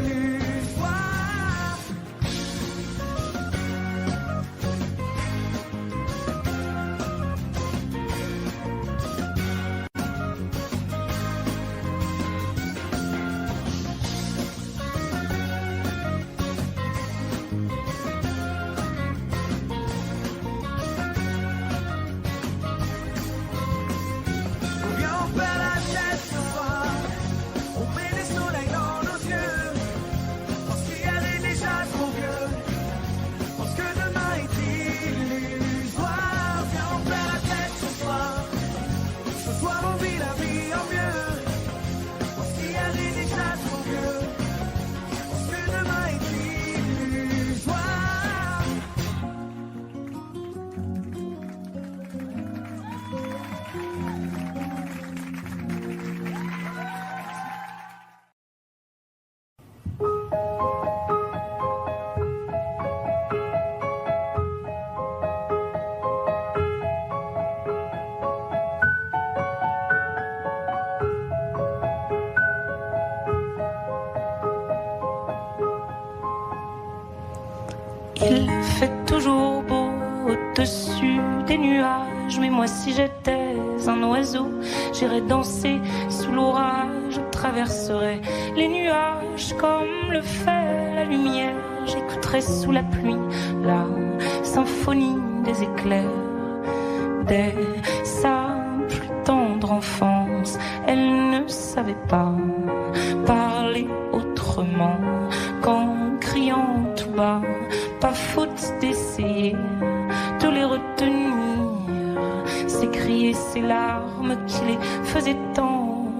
Viens, on perd la tête ce soir. On met des soleils dans nos yeux. Parce qu'hier est déjà trop vieux. Parce que demain est illusoire. Viens, on perd la tête ce soir. Ce soir, on vit la vie au mieux. Parce qu'hier est déjà trop vieux. Parce que demain est illusoire. Il fait toujours beau au-dessus des nuages, mais moi si j'étais un oiseau, j'irais danser sous l'orage, je traverserais les nuages comme le fait la lumière, j'écouterais sous la pluie la symphonie des éclairs. Dès sa plus tendre enfance, elle ne savait pas parler autrement qu'en criant tout bas. Pas faute d'essayer de les retenir, s'écrier ces larmes qui les faisaient tant.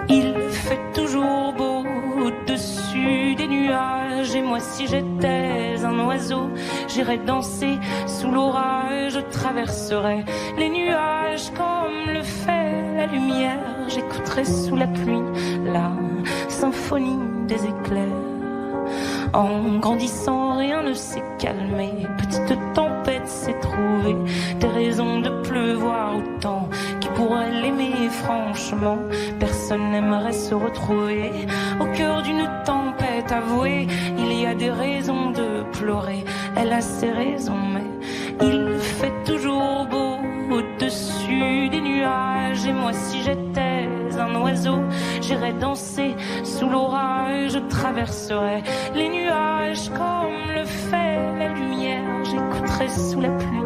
Il fait toujours beau au-dessus des nuages, et moi si j'étais un oiseau, j'irais danser sous l'orage, je traverserais les nuages comme le fait la lumière, j'écouterais sous la pluie la symphonie des éclairs. En grandissant, rien ne s'est calmé. Petite tempête s'est trouvée, des raisons de pleuvoir autant. Qui pourrait l'aimer franchement? Personne n'aimerait se retrouver au cœur d'une tempête avouée. Il y a des raisons de pleurer, elle a ses raisons, mais il fait toujours beau au-dessus des nuages. Et moi si j'étais un oiseau, j'irais danser sous l'orage, je traverserais les nuages comme le fait la lumière, j'écouterais sous la pluie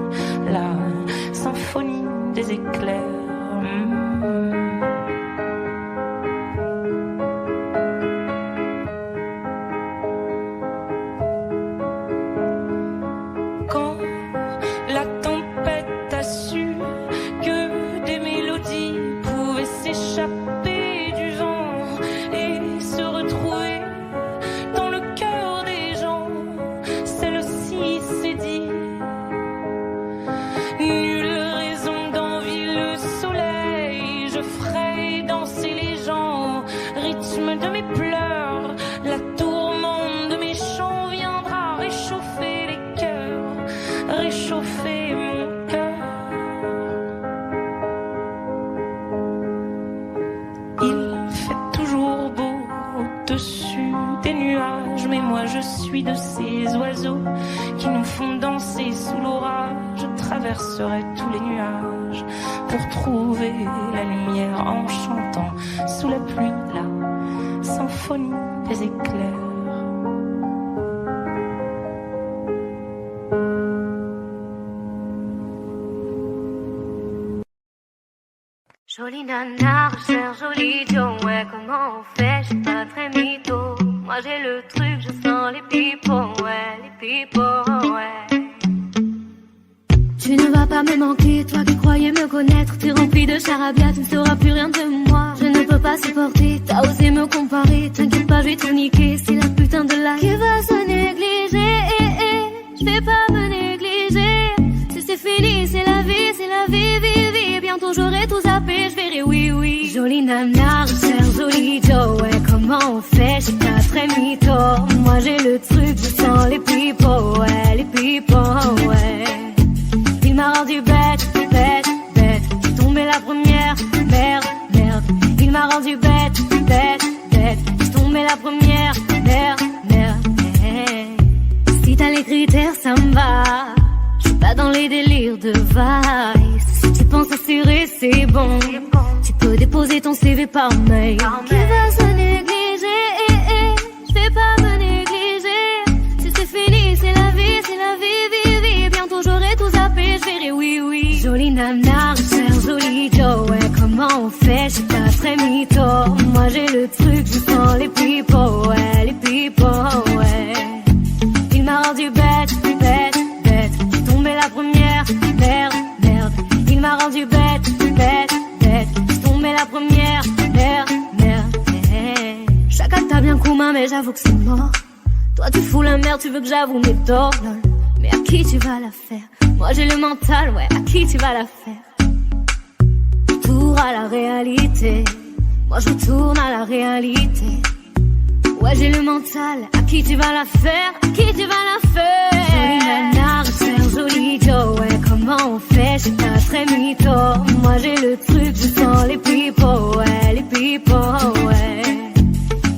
la symphonie des éclairs. Quand la tempête a su que des mélodies pouvaient s'échapper du vent et se retrouver rythme de mes pleurs, la tourmente de mes chants viendra réchauffer les cœurs, réchauffer mon cœur. Il fait toujours beau au-dessus des nuages, mais moi je suis de ces oiseaux qui nous font danser sous l'orage. Je traverserai tous les nuages pour trouver la lumière en chantant sous la pluie la symphonie des éclairs. Jolie nana, recherche joli Joe, ouais, comment on fait, j'suis pas très mytho. Moi j'ai le truc, je sens les pipos, ouais, les pipos, ouais. Tu ne vas pas me manquer, toi qui croyais me connaître. T'es rempli de charabia, tu ne sauras plus rien de moi. Je ne peux pas supporter, t'as osé me comparer. T'inquiète pas, je vais tout niquer, c'est la putain de la qui va se négliger. Je vais pas me négliger. Si c'est fini, c'est la vie, vie. Bientôt j'aurai tout zappé, je verrai oui. Jolie nana, recherche joli Joe, ouais, comment on fait, j'suis pas très mytho. Moi j'ai le truc, je sens les pipos, ouais, les pipos, ouais. Il m'a rendu bête. J'suis tombée la première, merde. Il m'a rendu bête. J'suis tombée la première, merde. Si t'as les critères, ça me va. J'suis pas dans les délires de vice. Si tu penses assurer, c'est bon. Tu peux déposer ton CV par mail. Qui va se négliger? J'vais pas me négliger. Si c'est fini, c'est la vie, vie. Bientôt j'aurai tout zappé, je verrai oui. Jolie nana, recherche joli Joe, ouais, comment on fait, j'suis pas très mytho. Moi j'ai le truc, je sens les pipos, ouais, les pipos, ouais. Il m'a rendu bête. J'suis tombée la première, merde. Il m'a rendu bête. J'suis tombée la première, merde. Chacun t'a bien commun, mais j'avoue que c'est mort. Toi tu fous la merde, tu veux que j'avoue mes torts, lol. Mais à qui tu vas la faire? Moi j'ai le mental, ouais, à qui tu vas la faire? Retour à la réalité. Moi je retourne à la réalité. Ouais j'ai le mental, à qui tu vas la faire? À qui tu vas la faire? Jolie nana, recherche joli Joe, ouais, comment on fait, j'suis pas très mytho. Moi j'ai le truc, je sens les pipos, ouais, les pipos, ouais.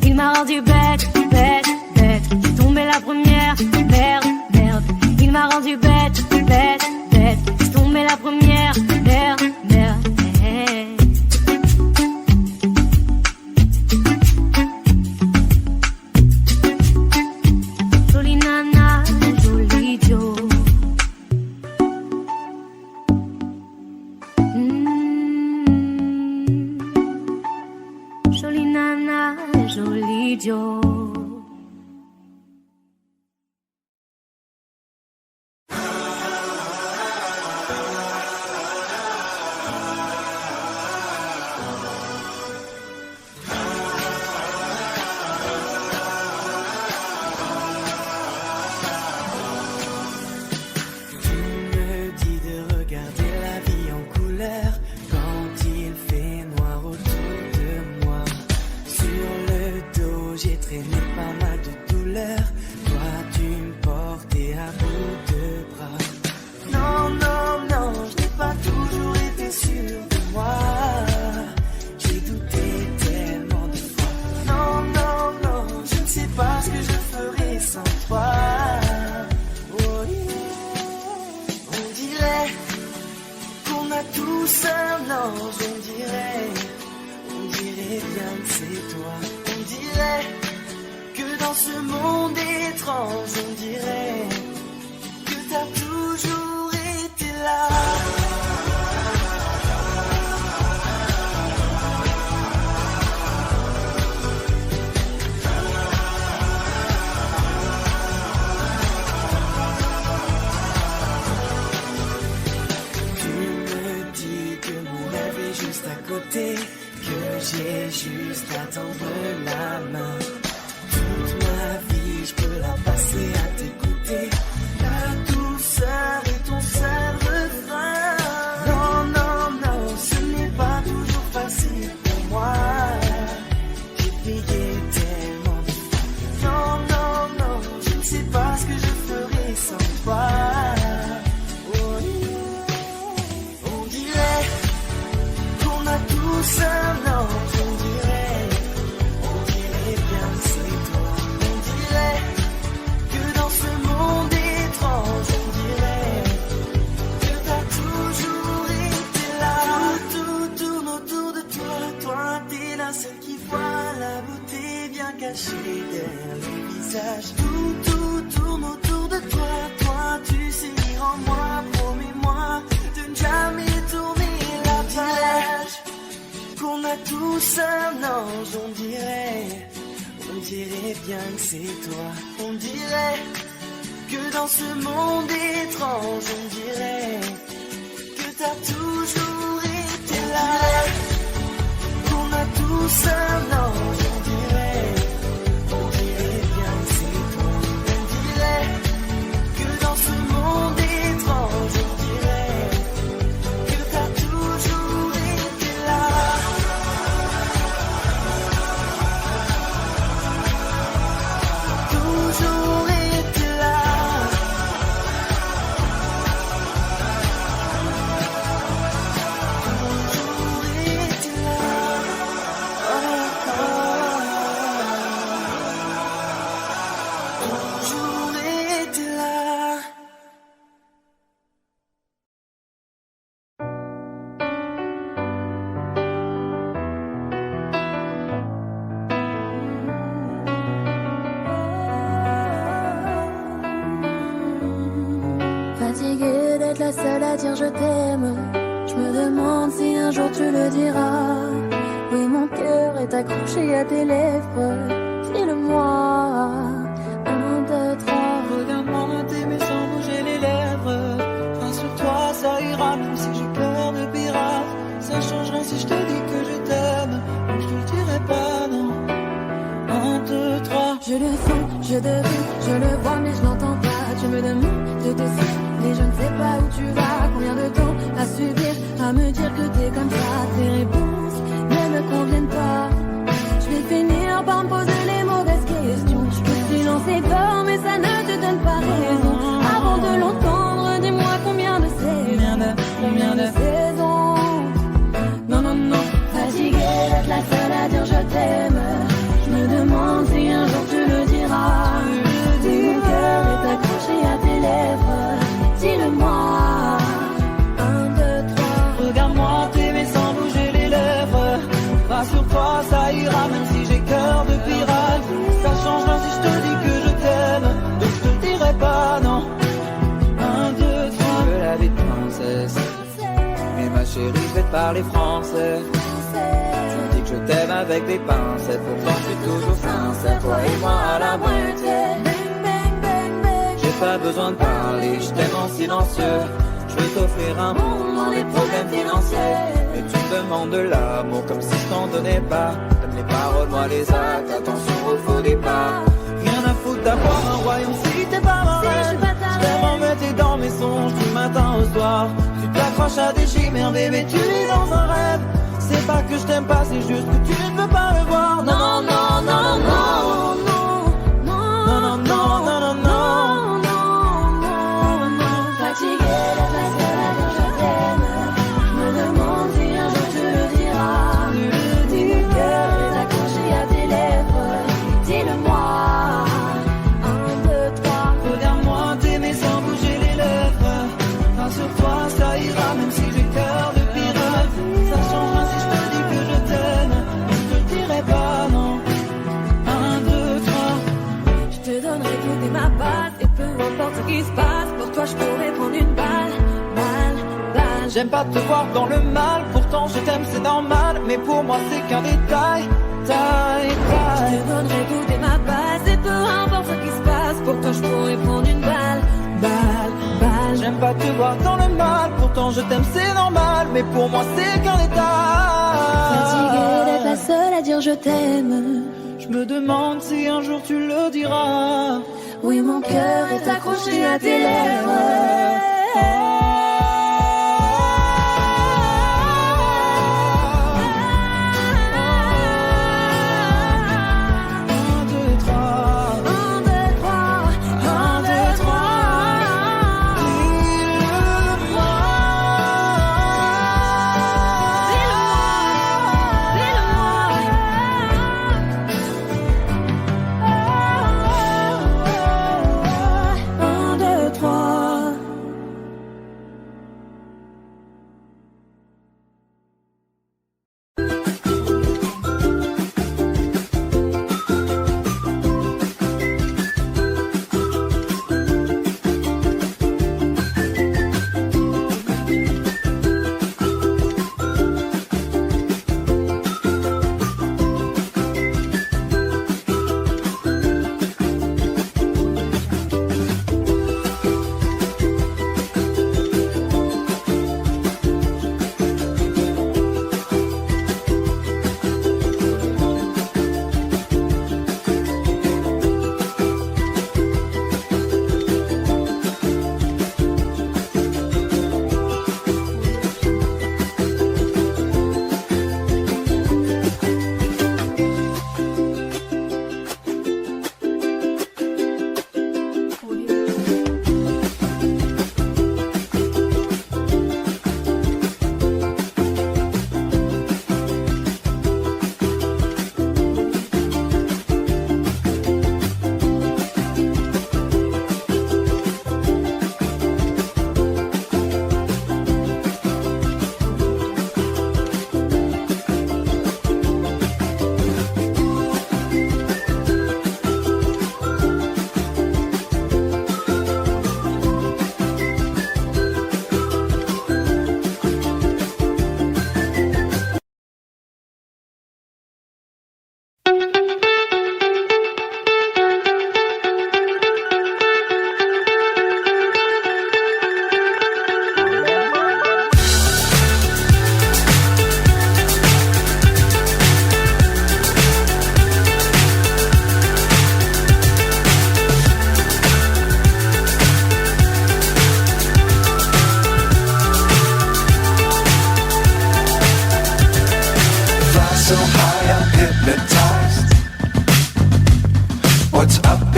Il m'a rendu bête. J'suis tombée la première, merde. Il m'a rendu bête. J'suis tombée la première, merde. Jolie nana, joli Joe. Jolie nana, joli Joe. caché derrière les visages. Tout tourne autour de toi. Toi, tu sais en moi. Promets-moi de ne jamais tourner la page. Qu'on a tous un ange, on dirait bien que c'est toi. On dirait que dans ce monde étrange, on dirait que t'as toujours été là. Qu'on a tous un ange, on dirait bien que c'est toi. On dirait que dans ce monde étrange, on dirait que t'as toujours été là. Toujours été là. Toujours été là. Toujours été là. Fatiguée d'être la seule à dire je t'aime, je me demande si un jour tu le diras. Oui, mon cœur est accroché à tes lèvres, dis-le-moi. 1, 2, 3. Regarde-moi t'aimer sans bouger les lèvres. Rassure-toi, ça ira même si j'ai cœur de pirate. Ça changera si je te dis que je t'aime, mais je te le dirai pas, non. 1, 2, 3. Je le sens, je devine, je le vois mais je n'entends pas. Tu me demandes de te suivre, mais je ne sais pas où tu vas. Combien de temps à subir, à me dire que t'es comme ça. Tes réponses ne me conviennent pas. Je vais finir par me poser les mauvaises questions. Je peux silencer fort mais ça ne te donne pas raison. Avant de l'entendre, dis-moi combien de saisons. Combien de saisons. Non, non, non. Fatiguée d'être la seule à dire je t'aime. Je me demande si un jour tu le diras. Si mon cœur est accroché à tes lèvres, dis-le-moi. 1, 2, 3. Regarde-moi t'aimer sans bouger les lèvres. Rassure-toi, ça ira même si j'ai cœur de pirate. Ça changera si je te dis que je t'aime, donc je te le dirai pas, non. 1, 2, 3. Je veux la vie de princesse, mais ma chérie, je vais te parler français. Tu dis que je t'aime avec des pincettes, pourtant je suis toujours sincère. Toi et moi à la moitié. J'ai pas besoin de parler, je t'aime en silencieux. Je veux t'offrir un monde dans les problèmes financiers. Mais tu me demandes de l'amour comme si je t'en donnais pas. T'aimes les paroles, moi les actes, attention au faux départ. Rien à foutre d'avoir un royaume si t'es pas ma reine. Je t'aime en mettre dans mes songes du matin au soir. Tu t'accroches à des chimères, bébé, tu vis dans un rêve. C'est pas que je t'aime pas, c'est juste que tu ne veux pas le voir. Non, non, non, non, non, non, non, non, non, non, non. Fatiguée d'être la seule à dire je t'aime. Je me demande si un jour tu le diras. Si mon cœur est accroché à tes lèvres, dis-le-moi. 1, 2, 3. Regarde-moi t'aimer sans bouger les lèvres. Rassure-toi, ça ira même si j'ai cœur de pirate. Ça changera si je te dis que je t'aime, mais je te le dirai pas, non. 1, 2, 3. Je te donnerai tout et ma base. Et peu importe ce qui se passe, pour toi je pourrais prendre une balle. J'aime pas te voir dans le mal, pourtant je t'aime c'est normal. Mais pour moi c'est qu'un détail, taille. Je te donnerai tout et ma base. Et peu importe ce qui se passe, pour toi je pourrais prendre une balle. J'aime pas te voir dans le mal, pourtant je t'aime c'est normal. Mais pour moi c'est qu'un détail. Fatiguée d'être la seule à dire je t'aime. Je me demande si un jour tu le diras. Oui, mon cœur est accroché à tes lèvres.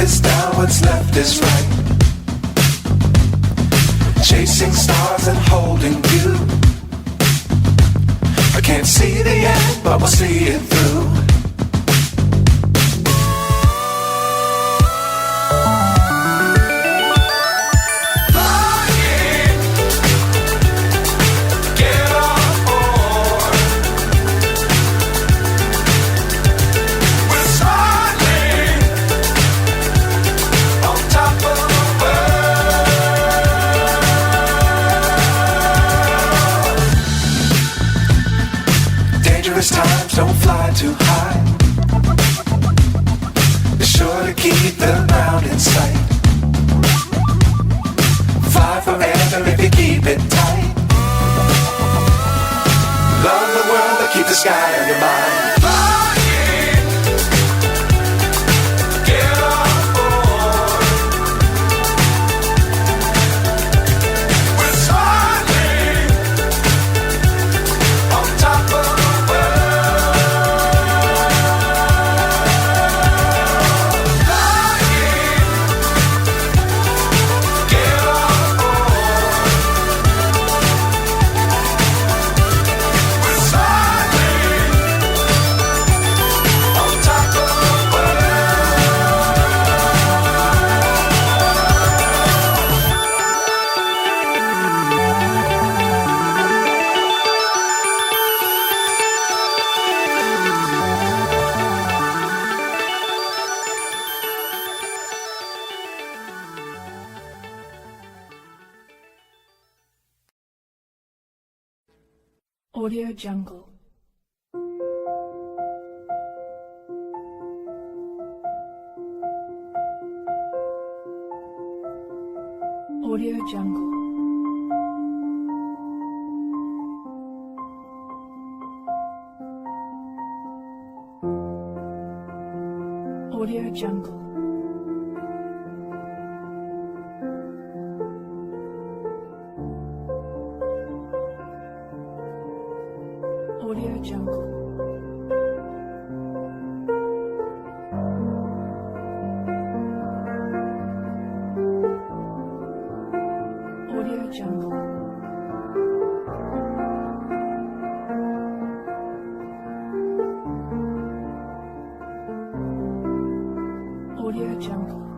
is down, what's left is right. Chasing stars and holding you. I can't see the end, but we'll see it through. Times don't fly too high. Be sure to keep the ground in sight. Fly forever if you keep it tight. Love the world, but keep the sky on your mind. Audio Jungle. Audio Jungle. Audio Jungle. Audio Jungle. Audio Jungle. Audio Jungle.